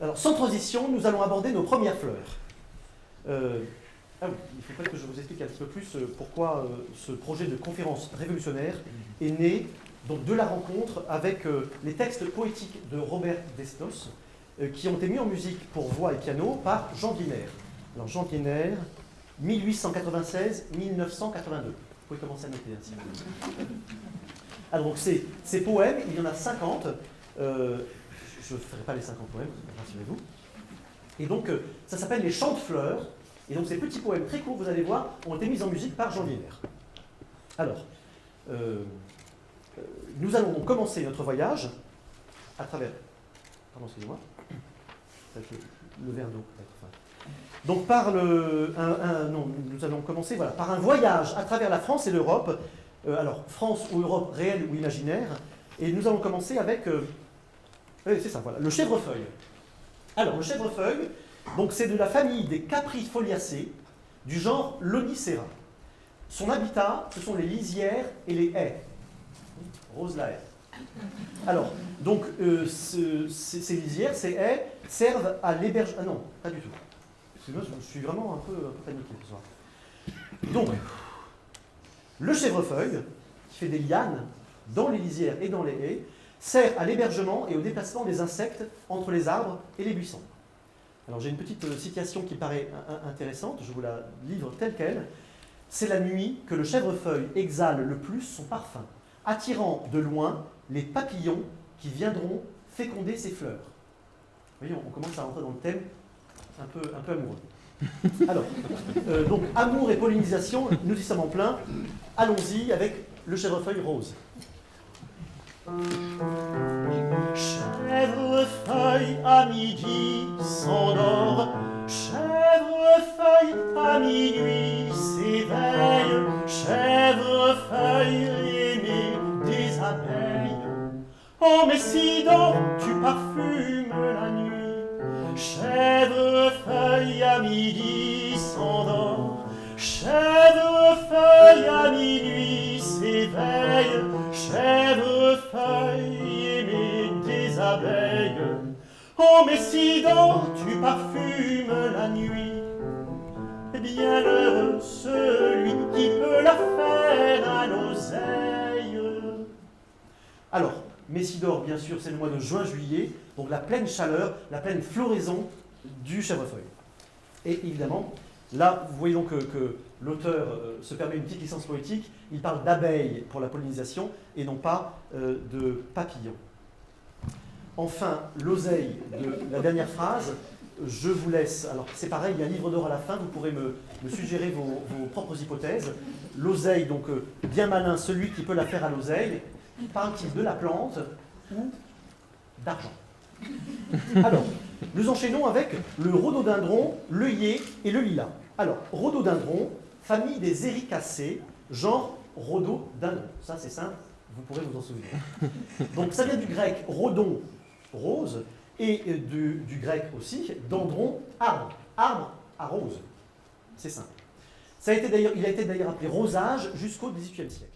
Alors, sans transition, nous allons aborder nos premières fleurs. Ah oui, il faudrait que je vous explique un petit peu plus pourquoi ce projet de conférence révolutionnaire est né donc, de la rencontre avec les textes poétiques de Robert Desnos, qui ont été mis en musique pour voix et piano par Jean Wiener. Alors, Jean Wiener, 1896-1982. Vous pouvez commencer à noter ainsi. Alors, donc, ces poèmes, il y en a 50. Je ne ferai pas les 50 poèmes, rassurez-vous. Et donc, ça s'appelle les chants de fleurs. Et donc, ces petits poèmes très courts, vous allez voir, ont été mis en musique par Jean Wiener. Alors, nous allons donc commencer notre voyage à travers... Pardon, excusez-moi. Le verre d'eau, peut-être. Donc, nous allons commencer par un voyage à travers la France et l'Europe. Alors, France ou Europe réelle ou imaginaire. Et nous allons commencer avec... c'est ça, voilà, le chèvrefeuille. Alors, le chèvrefeuille, donc c'est de la famille des caprifoliacées, du genre Lonicera. Son habitat, ce sont les lisières et les haies. Rose la haie. Alors, donc, ces lisières, ces haies, servent à l'hébergement... Ah non, pas du tout. Excusez-moi, je suis vraiment un peu paniqué ce soir. Donc, le chèvrefeuille, qui fait des lianes dans les lisières et dans les haies, sert à l'hébergement et au déplacement des insectes entre les arbres et les buissons. Alors j'ai une petite citation qui paraît intéressante, je vous la livre telle qu'elle. C'est la nuit que le chèvrefeuille exhale le plus son parfum, attirant de loin les papillons qui viendront féconder ses fleurs. Vous voyez, on commence à rentrer dans le thème un peu amoureux. Alors, donc amour et pollinisation, nous y sommes en plein. Allons-y avec le chèvrefeuille rose. Chèvrefeuille à midi s'endort, chèvrefeuille à minuit s'éveille, chèvrefeuille aimée des abeilles. Oh Messidor, tu parfumes la nuit, chèvrefeuille à midi s'endort, chèvrefeuille à minuit s'éveille, chèvrefeuille aimée des abeilles. Oh Messidor, tu parfumes la nuit. Bienheureux celui qui peut la faire à l'oseille. Alors, Messidor, bien sûr, c'est le mois de juin-juillet, donc la pleine chaleur, la pleine floraison du chèvrefeuille. Et évidemment, là, vous voyez donc que l'auteur se permet une petite licence poétique. Il parle d'abeilles pour la pollinisation et non pas de papillons. Enfin, l'oseille de la dernière phrase, je vous laisse. Alors, c'est pareil, il y a un livre d'or à la fin, vous pourrez me suggérer vos propres hypothèses. L'oseille, donc bien malin, celui qui peut la faire à l'oseille, parle-t-il de la plante ou d'argent? Alors, nous enchaînons avec le rhododendron, l'œillet et le lilas. Alors, rhododendron, famille des éricacées, genre rhododendron. Ça, c'est simple, vous pourrez vous en souvenir. Donc, ça vient du grec rhodon, rose, et du grec aussi, dendron, arbre. Arbre à rose. C'est simple. Il a été d'ailleurs appelé rosage jusqu'au XVIIIe siècle.